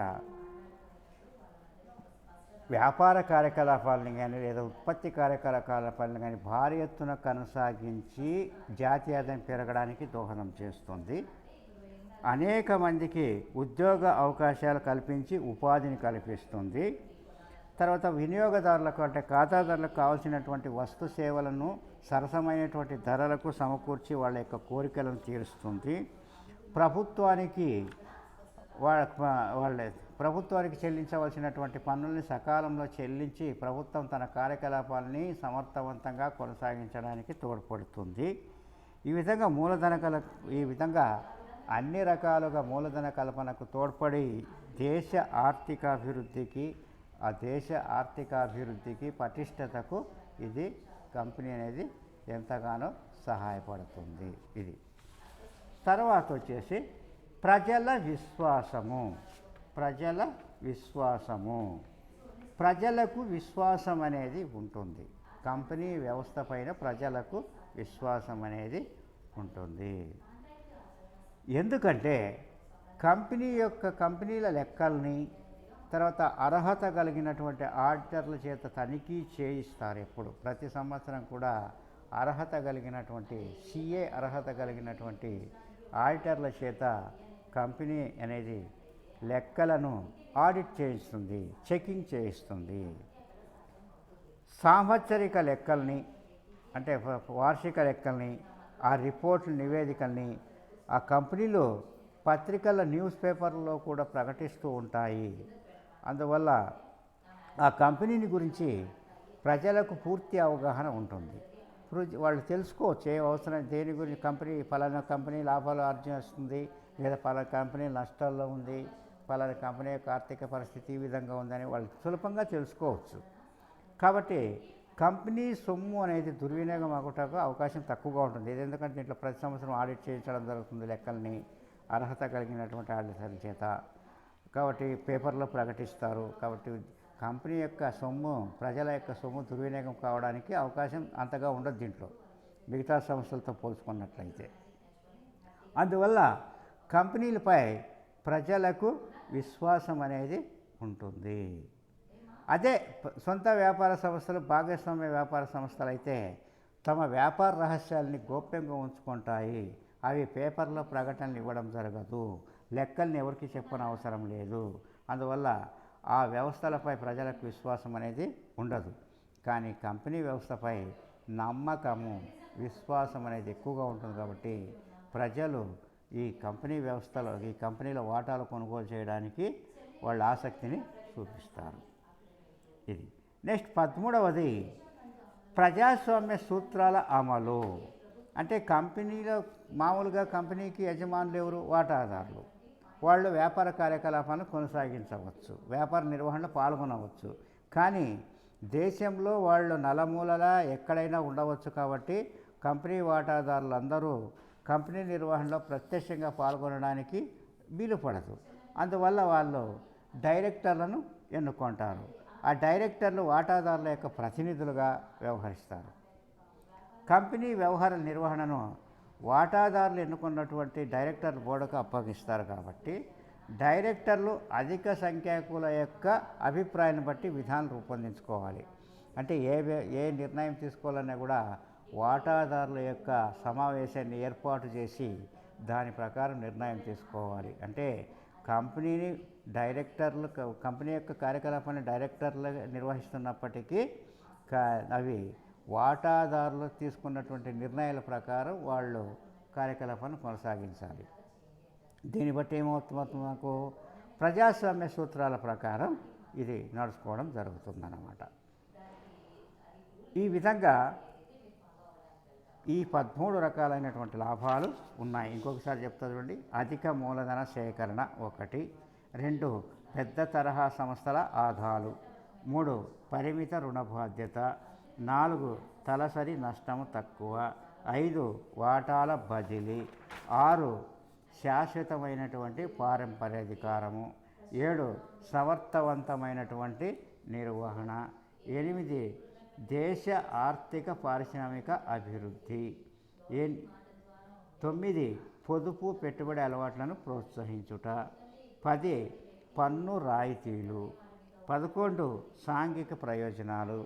వ్యాపార కార్యకలాపాలను కానీ లేదా ఉత్పత్తి కార్యకలాపాలను కానీ భారీ ఎత్తున కొనసాగించి జాతీయ ఆదాయం పెరగడానికి దోహదం చేస్తుంది. అనేక మందికి ఉద్యోగ అవకాశాలు కల్పించి ఉపాధిని కల్పిస్తుంది. తర్వాత వినియోగదారులకు అంటే ఖాతాదారులకు కావాల్సినటువంటి వస్తు సేవలను సరసమైనటువంటి ధరలకు సమకూర్చి వాళ్ళ యొక్క కోరికలను తీరుస్తుంది. ప్రభుత్వానికి వాళ్ళ ప్రభుత్వానికి చెల్లించవలసినటువంటి పన్నుల్ని సకాలంలో చెల్లించి ప్రభుత్వం తన కార్యకలాపాలని సమర్థవంతంగా కొనసాగించడానికి తోడ్పడుతుంది. ఈ విధంగా అన్ని రకాలుగా మూలధన కల్పనకు తోడ్పడి ఆ దేశ ఆర్థికాభివృద్ధికి పటిష్టతకు ఇది కంపెనీ అనేది ఎంతగానో సహాయపడుతుంది. ఇది తర్వాత వచ్చేసి ప్రజల విశ్వాసము. ప్రజలకు విశ్వాసం అనేది ఉంటుంది. కంపెనీ వ్యవస్థ పైన ప్రజలకు విశ్వాసం అనేది ఉంటుంది. ఎందుకంటే కంపెనీల లెక్కల్ని తర్వాత అర్హత కలిగినటువంటి ఆడిటర్ల చేత తనిఖీ చేయిస్తారు. ఎప్పుడు ప్రతి సంవత్సరం కూడా అర్హత కలిగినటువంటి అర్హత కలిగినటువంటి ఆడిటర్ల చేత కంపెనీ అనేది లెక్కలను ఆడిట్ చేయిస్తుంది, చెకింగ్ చేయిస్తుంది. సాంవత్సరిక లెక్కల్ని అంటే వార్షిక లెక్కల్ని, ఆ రిపోర్ట్ల నివేదికల్ని ఆ కంపెనీలో పత్రికల న్యూస్ పేపర్లో కూడా ప్రకటిస్తూ ఉంటాయి. అందువల్ల ఆ కంపెనీని గురించి ప్రజలకు పూర్తి అవగాహన ఉంటుంది. వాళ్ళు తెలుసుకోవచ్చు ఏ అవసరం దేని గురించి పలానా కంపెనీ లాభాలు ఆర్జిస్తుంది, లేదా పలానా కంపెనీ నష్టాల్లో ఉంది, పలానా కంపెనీ యొక్క ఆర్థిక పరిస్థితి ఈ విధంగా ఉందని వాళ్ళు సులభంగా తెలుసుకోవచ్చు. కాబట్టి కంపెనీ సొమ్ము అనేది దుర్వినియోగం అవ్వటానికి అవకాశం తక్కువగా ఉంటుంది. ఎందుకంటే దీంట్లో ప్రతి సంవత్సరం ఆడిట్ చేయించడం జరుగుతుంది లెక్కల్ని అర్హత కలిగినటువంటి ఆడిటర్ల చేత. కాబట్టి పేపర్లో ప్రకటిస్తారు. కాబట్టి కంపెనీ యొక్క సొమ్ము ప్రజల యొక్క సొమ్ము దుర్వినియోగం కావడానికి అవకాశం అంతగా ఉండదు దీంట్లో మిగతా సంస్థలతో పోల్చుకున్నట్లయితే. అందువల్ల కంపెనీలపై ప్రజలకు విశ్వాసం అనేది ఉంటుంది. అదే సొంత వ్యాపార సంస్థలు, భాగస్వామ్య వ్యాపార సంస్థలు అయితే తమ వ్యాపార రహస్యాలని గోప్యంగా ఉంచుకుంటాయి. అవి పేపర్లో ప్రకటనలు ఇవ్వడం జరగదు, లెక్కల్ని ఎవరికి చెప్పని అవసరం లేదు. అందువల్ల ఆ వ్యవస్థలపై ప్రజలకు విశ్వాసం అనేది ఉండదు. కానీ కంపెనీ వ్యవస్థపై నమ్మకము, విశ్వాసం అనేది ఎక్కువగా ఉంటుంది. కాబట్టి ప్రజలు ఈ కంపెనీల వాటాలు కొనుగోలు చేయడానికి వాళ్ళ ఆసక్తిని చూపిస్తారు. ఇది నెక్స్ట్ 13వది ప్రజాస్వామ్య సూత్రాల అమలు. అంటే మామూలుగా కంపెనీకి యజమానులు ఎవరు? వాటాదారులు. వాళ్ళు వ్యాపార కార్యకలాపాలను కొనసాగించవచ్చు, వ్యాపార నిర్వహణలో పాల్గొనవచ్చు. కానీ దేశంలో వాళ్ళు నలుమూలలా ఎక్కడైనా ఉండవచ్చు. కాబట్టి కంపెనీ వాటాదారులందరూ కంపెనీ నిర్వహణలో ప్రత్యక్షంగా పాల్గొనడానికి వీలు పడదు. అందువల్ల వాళ్ళు డైరెక్టర్లను ఎన్నుకుంటారు. ఆ డైరెక్టర్లు వాటాదారుల యొక్క ప్రతినిధులుగా వ్యవహరిస్తారు. కంపెనీ వ్యవహార నిర్వహణను వాటాదారులు ఎన్నుకున్నటువంటి డైరెక్టర్ బోర్డుకు అప్పగిస్తారు. కాబట్టి డైరెక్టర్లు అధిక సంఖ్యాకుల యొక్క అభిప్రాయాన్ని బట్టి విధానం రూపొందించుకోవాలి. అంటే ఏ నిర్ణయం తీసుకోవాలన్నా కూడా వాటాదారుల యొక్క సమావేశాన్ని ఏర్పాటు చేసి దాని ప్రకారం నిర్ణయం తీసుకోవాలి. అంటే కంపెనీ యొక్క కార్యకలాపాన్ని డైరెక్టర్లు నిర్వహిస్తున్నప్పటికీ అవి వాటాదారులు తీసుకున్నటువంటి నిర్ణయాల ప్రకారం వాళ్ళు కార్యకలాపాన్ని కొనసాగించాలి. దీన్ని బట్టి ఏమవుతుంది, మాకు ప్రజాస్వామ్య సూత్రాల ప్రకారం ఇది నడుచుకోవడం జరుగుతుందన్నమాట. ఈ విధంగా ఈ 13 రకాలైనటువంటి లాభాలు ఉన్నాయి. ఇంకొకసారి చెప్తా చూడండి. అధిక మూలధన సేకరణ 1, 2 పెద్ద తరహా సంస్థల ఆదాలు, 3 పరిమిత రుణ బాధ్యత, 4 తలసరి నష్టము తక్కువ, 5 వాటాల బదిలీ, 6 శాశ్వతమైనటువంటి పారంపర్యాధికారము, 7 సమర్థవంతమైనటువంటి నిర్వహణ, 8 దేశ ఆర్థిక పారిశ్రామిక అభివృద్ధి, 9 పొదుపు పెట్టుబడి అలవాట్లను ప్రోత్సహించుట, 10 పన్ను రాయితీలు, 11 సాంఘిక ప్రయోజనాలు,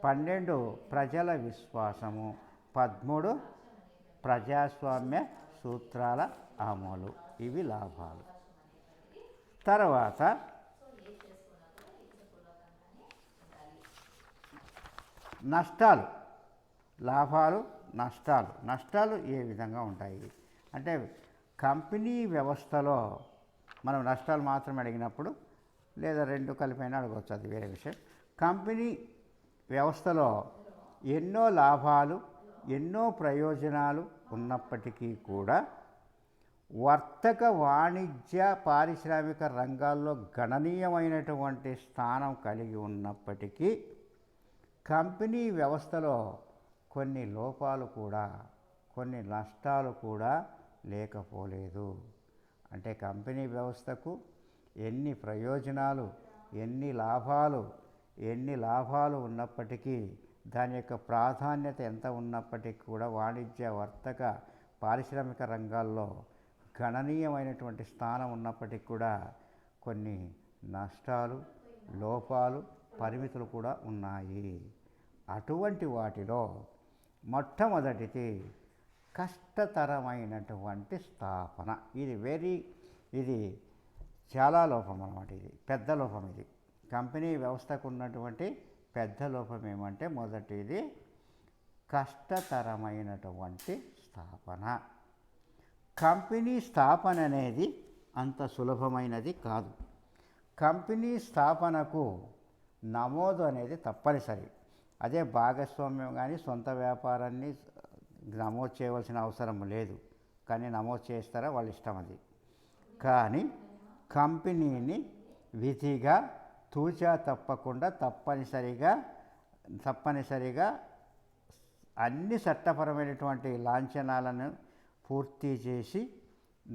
12 ప్రజల విశ్వాసము, 13 ప్రజాస్వామ్య సూత్రాల అమలు. ఇవి లాభాలు. తర్వాత నష్టాలు, లాభాలు, నష్టాలు ఏ విధంగా ఉంటాయి అంటే కంపెనీ వ్యవస్థలో మనం నష్టాలు మాత్రమే అడిగినప్పుడు లేదా రెండు కలిపైనా అడగవచ్చు, అది వేరే విషయం. కంపెనీ వ్యవస్థలో ఎన్నో లాభాలు, ఎన్నో ప్రయోజనాలు ఉన్నప్పటికీ కూడా వర్తక, వాణిజ్య, పారిశ్రామిక రంగాల్లో గణనీయమైనటువంటి స్థానం కలిగి ఉన్నప్పటికీ కంపెనీ వ్యవస్థలో కొన్ని లోపాలు కూడా, కొన్ని నష్టాలు కూడా లేకపోలేదు. అంటే కంపెనీ వ్యవస్థకు ఎన్ని ప్రయోజనాలు, ఎన్ని లాభాలు ఉన్నప్పటికీ, దాని యొక్క ప్రాధాన్యత ఎంత ఉన్నప్పటికీ కూడా వాణిజ్య, వర్తక, పారిశ్రామిక రంగాల్లో గణనీయమైనటువంటి స్థానం ఉన్నప్పటికీ కూడా కొన్ని నష్టాలు, లోపాలు, పరిమితులు కూడా ఉన్నాయి. అటువంటి వాటిలో మొట్టమొదటిది కష్టతరమైనటువంటి స్థాపన. ఇది చాలా లోపం అన్నమాట. ఇది పెద్ద లోపం. ఇది కంపెనీ వ్యవస్థకు ఉన్నటువంటి పెద్ద లోపం ఏమంటే మొదటిది కష్టతరమైనటువంటి స్థాపన. కంపెనీ స్థాపన అనేది అంత సులభమైనది కాదు. కంపెనీ స్థాపనకు నమోదు అనేది తప్పనిసరి. అదే భాగస్వామ్యం కానీ సొంత వ్యాపారాన్ని నమోదు చేయవలసిన అవసరం లేదు, కానీ నమోదు చేస్తారా వాళ్ళ ఇష్టం అది. కానీ కంపెనీని విధిగా తూచా తప్పకుండా తప్పనిసరిగా అన్ని చట్టపరమైనటువంటి లాంఛనాలను పూర్తి చేసి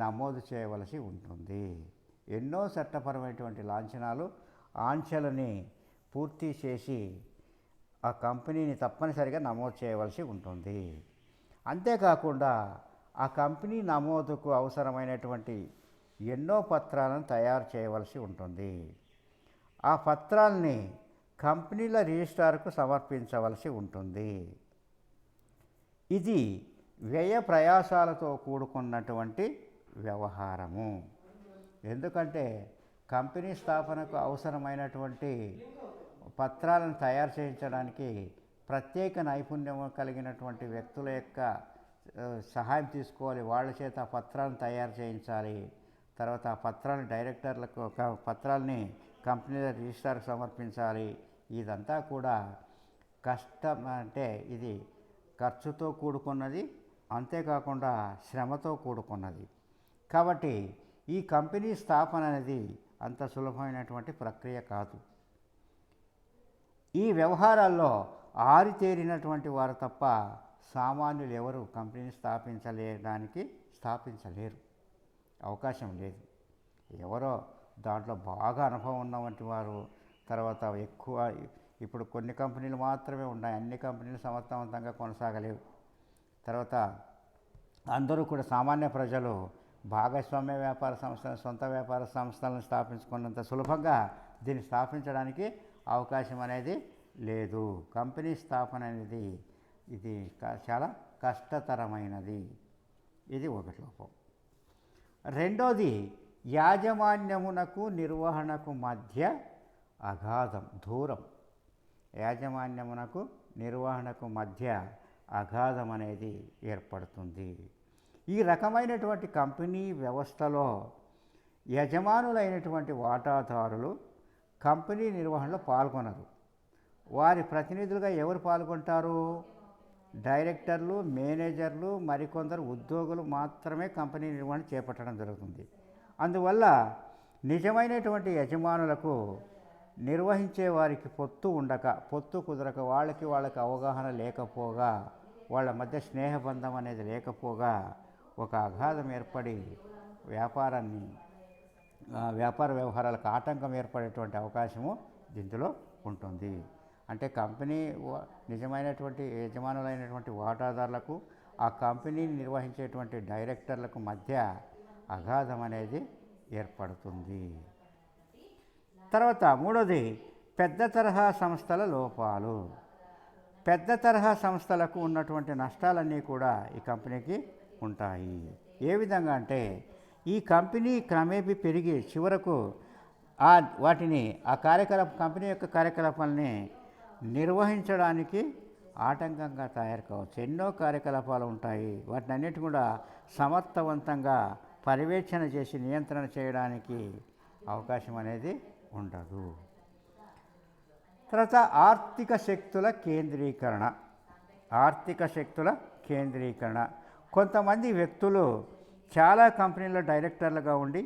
నమోదు చేయవలసి ఉంటుంది. ఎన్నో చట్టపరమైనటువంటి లాంఛనాలు, ఆంక్షలని పూర్తి చేసి ఆ కంపెనీని తప్పనిసరిగా నమోదు చేయవలసి ఉంటుంది. అంతేకాకుండా ఆ కంపెనీ నమోదుకు అవసరమైనటువంటి ఎన్నో పత్రాలను తయారు చేయవలసి ఉంటుంది. ఆ పత్రాలని కంపెనీల రిజిస్ట్రార్కు సమర్పించవలసి ఉంటుంది. ఇది వ్యయ ప్రయాసాలతో కూడుకున్నటువంటి వ్యవహారము. ఎందుకంటే కంపెనీ స్థాపనకు అవసరమైనటువంటి పత్రాలను తయారు చేయించడానికి ప్రత్యేక నైపుణ్యం కలిగినటువంటి వ్యక్తుల యొక్క సహాయం తీసుకోవాలి. వాళ్ళ చేత ఆ పత్రాలను తయారు చేయించాలి. తర్వాత ఆ పత్రాలను డైరెక్టర్లకు, పత్రాలని కంపెనీల రిజిస్ట్రార్కు సమర్పించాలి. ఇదంతా కూడా కష్టం. అంటే ఇది ఖర్చుతో కూడుకున్నది, అంతేకాకుండా శ్రమతో కూడుకున్నది. కాబట్టి ఈ కంపెనీ స్థాపన అనేది అంత సులభమైనటువంటి ప్రక్రియ కాదు. ఈ వ్యవహారాల్లో ఆరితేరినటువంటి వారు తప్ప సామాన్యులు ఎవరు కంపెనీని స్థాపించలేరు, అవకాశం లేదు. ఎవరో దాంట్లో బాగా అనుభవం ఉన్నటువంటి వారు, తర్వాత ఎక్కువ, ఇప్పుడు కొన్ని కంపెనీలు మాత్రమే ఉన్నాయి, అన్ని కంపెనీలు సమర్థవంతంగా కొనసాగలేవు. తర్వాత అందరూ కూడా సామాన్య ప్రజలు భాగస్వామ్య వ్యాపార సంస్థలు, సొంత వ్యాపార సంస్థలను స్థాపించుకున్నంత సులభంగా దీన్ని స్థాపించడానికి అవకాశం అనేది లేదు. కంపెనీ స్థాపన అనేది ఇది చాలా కష్టతరమైనది. ఇది ఒకటి లోపం. రెండోది యాజమాన్యమునకు నిర్వహణకు మధ్య అగాధం, దూరం. యాజమాన్యమునకు నిర్వహణకు మధ్య అగాధం అనేది ఏర్పడుతుంది. ఈ రకమైనటువంటి కంపెనీ వ్యవస్థలో యజమానులైనటువంటి వాటాదారులు కంపెనీ నిర్వహణలో పాల్గొనరు. వారి ప్రతినిధులుగా ఎవరు పాల్గొంటారు? డైరెక్టర్లు, మేనేజర్లు, మరికొందరు ఉద్యోగులు మాత్రమే కంపెనీ నిర్వహణ చేపట్టడం జరుగుతుంది. అందువల్ల నిజమైనటువంటి యజమానులకు నిర్వహించే వారికి పొత్తు కుదరక, వాళ్ళకి అవగాహన లేకపోగా, వాళ్ళ మధ్య స్నేహబంధం అనేది లేకపోగా ఒక అగాధం ఏర్పడి వ్యాపార వ్యవహారాలకు ఆటంకం ఏర్పడేటువంటి అవకాశము దీంట్లో ఉంటుంది. అంటే కంపెనీ నిజమైనటువంటి యజమానులైనటువంటి వాటాదారులకు, ఆ కంపెనీని నిర్వహించేటువంటి డైరెక్టర్లకు మధ్య అగాధం అనేది ఏర్పడుతుంది. తర్వాత మూడోది పెద్ద తరహా సంస్థల లోపాలు. పెద్ద తరహా సంస్థలకు ఉన్నటువంటి నష్టాలన్నీ కూడా ఈ కంపెనీకి ఉంటాయి. ఏ విధంగా అంటే ఈ కంపెనీ క్రమేపీ పెరిగి చివరకు కంపెనీ యొక్క కార్యకలాపాలని నిర్వహించడానికి ఆటంకంగా తయారు కావచ్చు. ఎన్నో కార్యకలాపాలు ఉంటాయి. వాటిని అన్నిటి కూడా సమర్థవంతంగా పర్యవేక్షణ చేసి నియంత్రణ చేయడానికి అవకాశం అనేది ఉండదు. తర్వాత ఆర్థిక శక్తుల కేంద్రీకరణ. ఆర్థిక శక్తుల కేంద్రీకరణ. కొంతమంది వ్యక్తులు చాలా కంపెనీల డైరెక్టర్లుగా ఉండి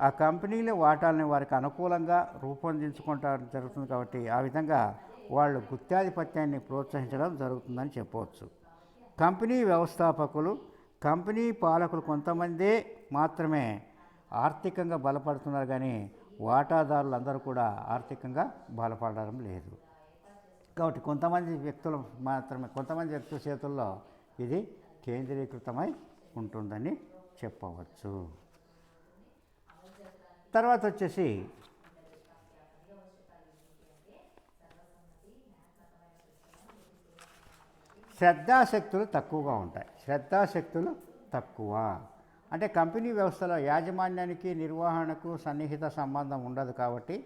ఆ కంపెనీల వాటాలని వారికి అనుకూలంగా రూపొందించుకుంటారు జరుగుతుంది. కాబట్టి ఆ విధంగా వాళ్ళు గుత్తాధిపత్యాన్ని ప్రోత్సహించడం జరుగుతుందని చెప్పవచ్చు. కంపెనీ వ్యవస్థాపకులు, కంపెనీ పాలకులు కొంతమందే మాత్రమే ఆర్థికంగా బలపడుతున్నారు, కానీ వాటాదారులందరూ కూడా ఆర్థికంగా బలపడడం లేదు. కాబట్టి కొంతమంది వ్యక్తులు మాత్రమే, కొంతమంది వ్యక్తుల చేతుల్లో ఇది కేంద్రీకృతమై ఉంటుందని చెప్పవచ్చు. తర్వాత వచ్చేసి శ్రద్ధాశక్తులు తక్కువగా ఉంటాయి. శ్రద్ధాశక్తులు తక్కువ అంటే కంపెనీ వ్యవస్థలో యాజమాన్యానికి నిర్వహణకు సన్నిహిత సంబంధం ఉండదు. కాబట్టి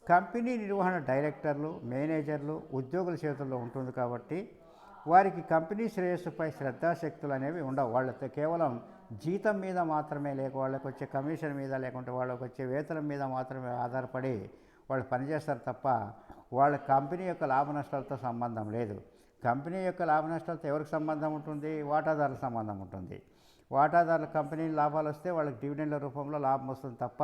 కంపెనీ నిర్వహణ డైరెక్టర్లు, మేనేజర్లు, ఉద్యోగుల చేతుల్లో ఉంటుంది. కాబట్టి వారికి కంపెనీ శ్రేయస్సుపై శ్రద్ధాశక్తులు అనేవి ఉండవు. వాళ్ళతో కేవలం జీతం మీద మాత్రమే, లేక వాళ్ళకి వచ్చే కమిషన్ మీద, లేకుంటే వాళ్ళకి వచ్చే వేతనం మీద మాత్రమే ఆధారపడి వాళ్ళు పనిచేస్తారు తప్ప వాళ్ళ కంపెనీ యొక్క లాభ నష్టాలతో సంబంధం లేదు. కంపెనీ యొక్క లాభ నష్టాలతో ఎవరికి సంబంధం ఉంటుంది? వాటాదారులకు సంబంధం ఉంటుంది. వాటాదారుల కంపెనీ లాభాలు వస్తే వాళ్ళకి డివిడెండ్ల రూపంలో లాభం వస్తుంది తప్ప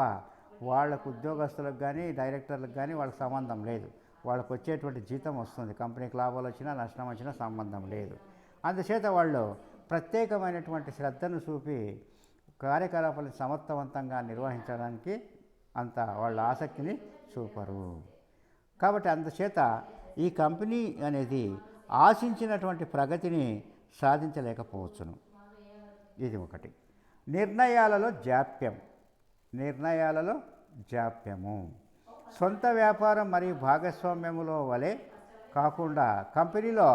వాళ్ళకు ఉద్యోగస్తులకు కానీ డైరెక్టర్లకు కానీ వాళ్ళకి సంబంధం లేదు. వాళ్ళకు వచ్చేటువంటి జీతం వస్తుంది. కంపెనీకి లాభాలు వచ్చినా నష్టం వచ్చినా సంబంధం లేదు. అందుచేత వాళ్ళు ప్రత్యేకమైనటువంటి శ్రద్ధను చూపి కార్యకలాపాలను సమర్థవంతంగా నిర్వహించడానికి అంత వాళ్ళ ఆసక్తిని చూపరు. కాబట్టి అందుచేత ఈ కంపెనీ అనేది ఆశించినటువంటి ప్రగతిని సాధించలేకపోవచ్చును. ఇది ఒకటి. నిర్ణయాలలో జాప్యం. నిర్ణయాలలో జాప్యము. సొంత వ్యాపారం మరియు భాగస్వామ్యములో వలె కాకుండా కంపెనీలో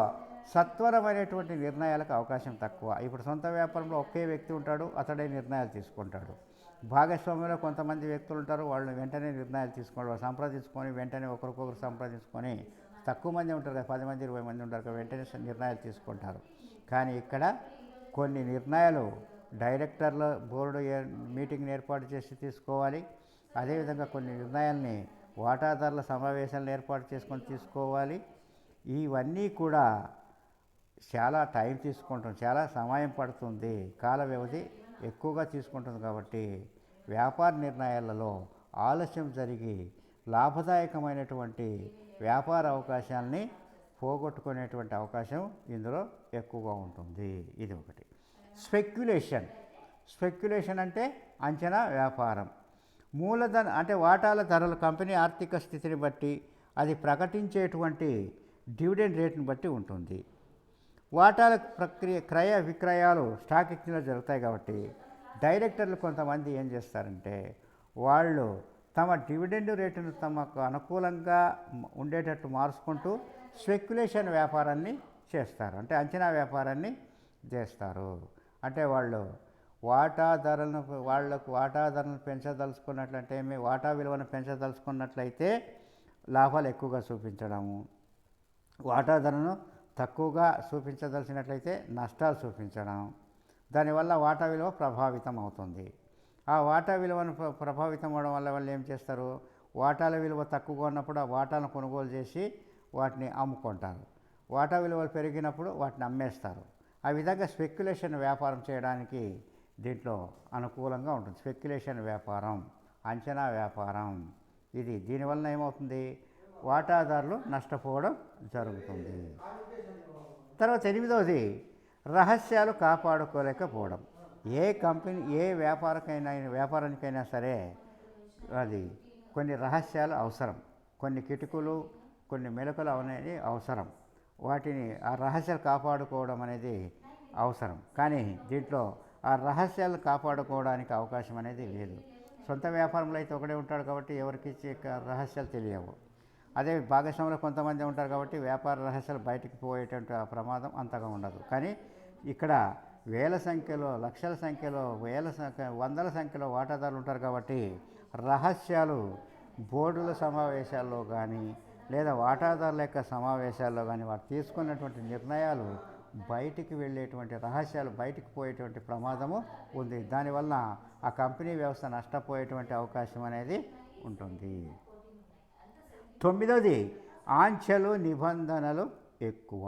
సత్వరమైనటువంటి నిర్ణయాలకు అవకాశం తక్కువ. ఇప్పుడు సొంత వ్యాపారంలో ఒకే వ్యక్తి ఉంటాడు, అతడే నిర్ణయాలు తీసుకుంటాడు. భాగస్వామ్యంలో కొంతమంది వ్యక్తులు ఉంటారు, వాళ్ళు వెంటనే నిర్ణయాలు తీసుకుంటారు. సంప్రదించుకొని వెంటనే ఒకరికొకరు సంప్రదించుకొని, తక్కువ మంది ఉంటారు కదా, 10 మంది 20 మంది ఉంటారు కదా, వెంటనే నిర్ణయాలు తీసుకుంటారు. కానీ ఇక్కడ కొన్ని నిర్ణయాలు డైరెక్టర్ల బోర్డు మీటింగ్ని ఏర్పాటు చేసి తీసుకోవాలి. అదేవిధంగా కొన్ని నిర్ణయాల్ని వాటాదారుల సమావేశాలను ఏర్పాటు చేసుకొని తీసుకోవాలి. ఇవన్నీ కూడా చాలా టైం తీసుకుంటుంది, చాలా సమయం పడుతుంది, కాల వ్యవధి ఎక్కువగా తీసుకుంటుంది. కాబట్టి వ్యాపార నిర్ణయాలలో ఆలస్యం జరిగి లాభదాయకమైనటువంటి వ్యాపార అవకాశాలని పోగొట్టుకునేటువంటి అవకాశం ఇందులో ఎక్కువగా ఉంటుంది. ఇది ఒకటి. స్పెక్యులేషన్. స్పెక్యులేషన్ అంటే అంచనా వ్యాపారం. మూలధన అంటే వాటాల ధరలు కంపెనీ ఆర్థిక స్థితిని బట్టి, అది ప్రకటించేటువంటి డివిడెండ్ రేట్ని బట్టి ఉంటుంది. వాటాల క్రయ విక్రయాలు స్టాక్ ఎక్స్చేంజ్లో జరుగుతాయి. కాబట్టి డైరెక్టర్లు కొంతమంది ఏం చేస్తారంటే వాళ్ళు తమ డివిడెండ్ రేటును తమకు అనుకూలంగా ఉండేటట్టు మార్చుకుంటూ స్పెక్యులేషన్ వ్యాపారాన్ని చేస్తారు. అంటే అంచనా వ్యాపారాన్ని చేస్తారు. అంటే వాళ్ళు వాటా ధరలను పెంచదలుచుకున్నట్లయితే, వాటా విలువను పెంచదలుచుకున్నట్లయితే లాభాలు ఎక్కువగా చూపించడము, వాటా ధరను తక్కువగా చూపించదలిచినట్లయితే నష్టాలు చూపించడం. దానివల్ల వాటా విలువ ప్రభావితం అవుతుంది. ఆ వాటా విలువను ప్రభావితం అవడం వల్ల వాళ్ళు ఏం చేస్తారు? వాటాల విలువ తక్కువగా ఉన్నప్పుడు ఆ వాటాలను కొనుగోలు చేసి వాటిని అమ్ముకుంటారు. వాటా విలువలు పెరిగినప్పుడు వాటిని అమ్మేస్తారు. ఆ విధంగా స్పెక్యులేషన్ వ్యాపారం చేయడానికి దీంట్లో అనుకూలంగా ఉంటుంది. స్పెక్యులేషన్ వ్యాపారం, అంచనా వ్యాపారం. దీనివల్ల ఏమవుతుంది? వాటాదారులు నష్టపోవడం జరుగుతుంది. తర్వాత 8వది రహస్యాలు కాపాడుకోలేకపోవడం. ఏ కంపెనీ, ఏ వ్యాపారానికైనా సరే అది కొన్ని రహస్యాలు అవసరం, కొన్ని కిటుకులు, కొన్ని మెలకులు అనేది అవసరం. వాటిని ఆ రహస్యాలు కాపాడుకోవడం అనేది అవసరం. కానీ దీంట్లో ఆ రహస్యాలు కాపాడుకోవడానికి అవకాశం అనేది లేదు. సొంత వ్యాపారంలో అయితే ఒకడే ఉంటాడు కాబట్టి ఎవరికి రహస్యాలు తెలియవు. అదే భాగస్వాములో కొంతమంది ఉంటారు కాబట్టి వ్యాపార రహస్యాలు బయటికి పోయేటువంటి ప్రమాదం అంతగా ఉండదు. కానీ ఇక్కడ వేల సంఖ్యలో, లక్షల సంఖ్యలో, వందల సంఖ్యలో వాటాదారులు ఉంటారు కాబట్టి రహస్యాలు బోర్డుల సమావేశాల్లో కానీ, లేదా వాటాదారుల యొక్క సమావేశాల్లో కానీ వారు తీసుకున్నటువంటి నిర్ణయాలు బయటికి వెళ్ళేటువంటి రహస్యాలు బయటికి పోయేటువంటి ప్రమాదము ఉంది. దానివల్ల ఆ కంపెనీ వ్యవస్థ నష్టపోయేటువంటి అవకాశం అనేది ఉంటుంది. 9ది ఆంక్షలు నిబంధనలు ఎక్కువ.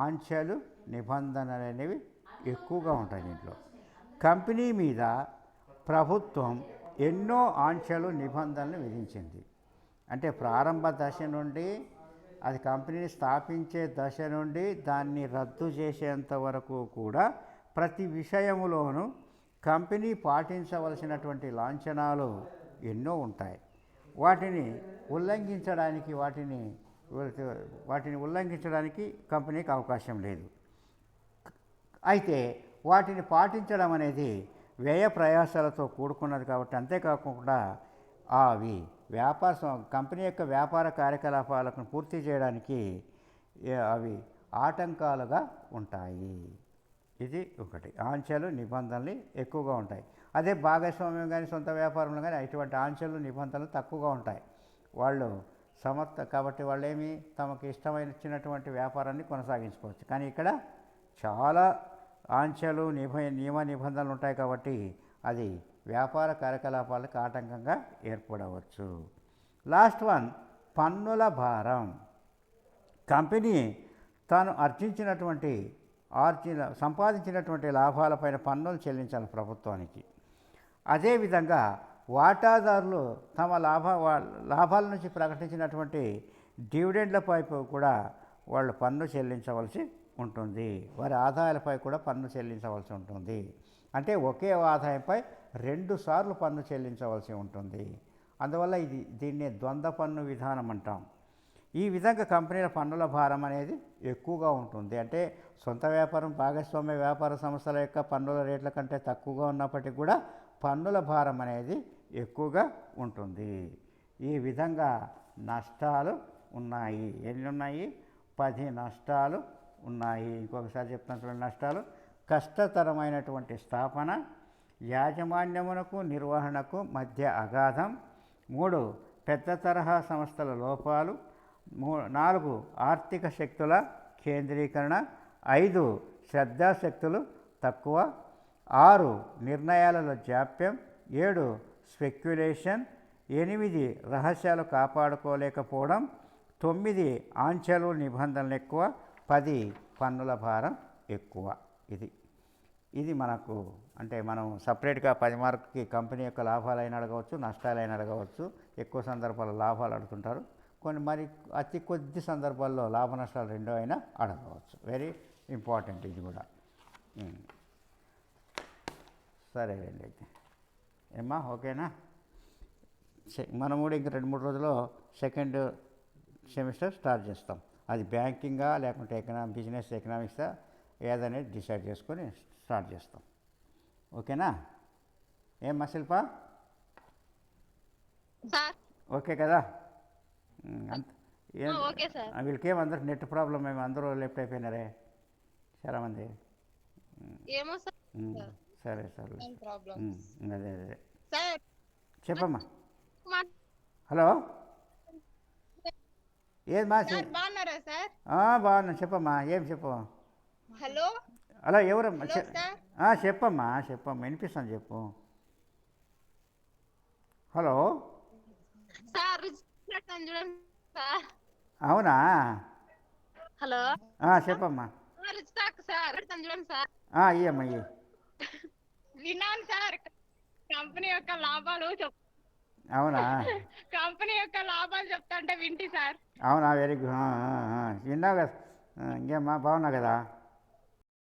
ఆంక్షలు నిబంధనలు అనేవి ఎక్కువగా ఉంటాయి. దీంట్లో కంపెనీ మీద ప్రభుత్వం ఎన్నో ఆంక్షలు నిబంధనలు విధించింది. అంటే ప్రారంభ దశ నుండి అది కంపెనీని స్థాపించే దశ నుండి దాన్ని రద్దు చేసేంత వరకు కూడా ప్రతి విషయంలోనూ కంపెనీ పాటించవలసినటువంటి లాంఛనాలు ఎన్నో ఉంటాయి. వాటిని ఉల్లంఘించడానికి కంపెనీకి అవకాశం లేదు. అయితే వాటిని పాటించడం అనేది వ్యయ ప్రయాసాలతో కూడుకున్నది కాబట్టి, అంతేకాకుండా అవి కంపెనీ యొక్క వ్యాపార కార్యకలాపాలను పూర్తి చేయడానికి అవి ఆటంకాలుగా ఉంటాయి. ఇది ఒకటి. ఆంక్షలు నిబంధనలు ఎక్కువగా ఉంటాయి. అదే భాగస్వామ్యం కానీ సొంత వ్యాపారంలో కానీ ఇటువంటి ఆంక్షలు నిబంధనలు తక్కువగా ఉంటాయి. వాళ్ళు కాబట్టి వాళ్ళేమి తమకు ఇష్టమైనటువంటి వ్యాపారాన్ని కొనసాగించుకోవచ్చు. కానీ ఇక్కడ చాలా ఆంక్షలు నియమ నిబంధనలు ఉంటాయి కాబట్టి అది వ్యాపార కార్యకలాపాలకు ఆటంకంగా ఏర్పడవచ్చు. లాస్ట్ వన్, పన్నుల భారం. కంపెనీ తాను సంపాదించినటువంటి లాభాలపైన పన్నులు చెల్లించాలి ప్రభుత్వానికి. అదేవిధంగా వాటాదారులు తమ లాభాల నుంచి ప్రకటించినటువంటి డివిడెండ్లపై కూడా వాళ్ళు పన్ను చెల్లించవలసి ఉంటుంది. వారి ఆదాయాలపై కూడా పన్ను చెల్లించవలసి ఉంటుంది. అంటే ఒకే ఆదాయంపై 2 సార్లు పన్ను చెల్లించవలసి ఉంటుంది. అందువల్ల దీన్నే ద్వంద్వ పన్ను విధానం అంటాం. ఈ విధంగా కంపెనీల పన్నుల భారం అనేది ఎక్కువగా ఉంటుంది. అంటే సొంత వ్యాపారం, భాగస్వామ్య వ్యాపార సంస్థల యొక్క పన్నుల రేట్ల కంటే తక్కువగా ఉన్నప్పటికీ కూడా పన్నుల భారం అనేది ఎక్కువగా ఉంటుంది. ఈ విధంగా నష్టాలు ఉన్నాయి. ఎన్ని ఉన్నాయి? 10 నష్టాలు ఉన్నాయి. ఇంకొకసారి చెప్తున్నటువంటి నష్టాలు: కష్టతరమైనటువంటి స్థాపన, యాజమాన్యమునకు నిర్వహణకు మధ్య అగాధం, 3 పెద్ద తరహా సంస్థల లోపాలు, 4 ఆర్థిక శక్తుల కేంద్రీకరణ, 5 శ్రద్ధాశక్తులు తక్కువ, 6 నిర్ణయాలలో జాప్యం, 7 స్పెక్యులేషన్, 8 రహస్యాలు కాపాడుకోలేకపోవడం, 9 ఆంక్షలు నిబంధనలు ఎక్కువ, 10 పన్నుల భారం ఎక్కువ. ఇది మనకు అంటే మనం సపరేట్గా 10 మార్కుకి కంపెనీ యొక్క లాభాలైనా అడగవచ్చు, నష్టాలైనా అడగవచ్చు. ఎక్కువ సందర్భాల్లో లాభాలు అడుగుతుంటారు. మరి అతి కొద్ది సందర్భాల్లో లాభ నష్టాలు రెండో అయినా అడగవచ్చు. వెరీ ఇంపార్టెంట్ ఇది కూడా. సరేనండి. అయితే ఏమ్మా, ఓకేనా? మనం కూడా ఇంక 2-3 రోజుల్లో సెకండ్ సెమిస్టర్ స్టార్ట్ చేస్తాం. అది బ్యాంకింగా లేకుంటే బిజినెస్ ఎకనామిక్సా ఏదనేది డిసైడ్ చేసుకొని స్టార్ట్ చేస్తాం. ఓకేనా? ఏమ్మా శిల్ప, ఓకే కదా? వీళ్ళకేం అందరికి నెట్ ప్రాబ్లం ఏమి? అందరూ లెఫ్ట్ అయిపోయినారే చాలామంది. సరే సరే, అదే అదే చెప్పమ్మా. హలో, ఏమ్మా? బాగున్నా, చెప్పమ్మా. ఏం చెప్పు. హలో, ఎవరమ్మా? చెప్పమ్మా వినిపిస్తాను, చెప్పు. హలో, అవునా? హలో, చెప్పమ్మా. ఇయ్యమ్మా, ఇయ్యి. విన్నాను సార్, కంపెనీ యొక్క లాభాలు అవునా? కంపెనీ యొక్క లాభాలు చెప్తాంటే వింటి సార్. అవునా? Very good. విన్నావు కదా? ఇంకేమ్మా, బాగున్నావు కదా?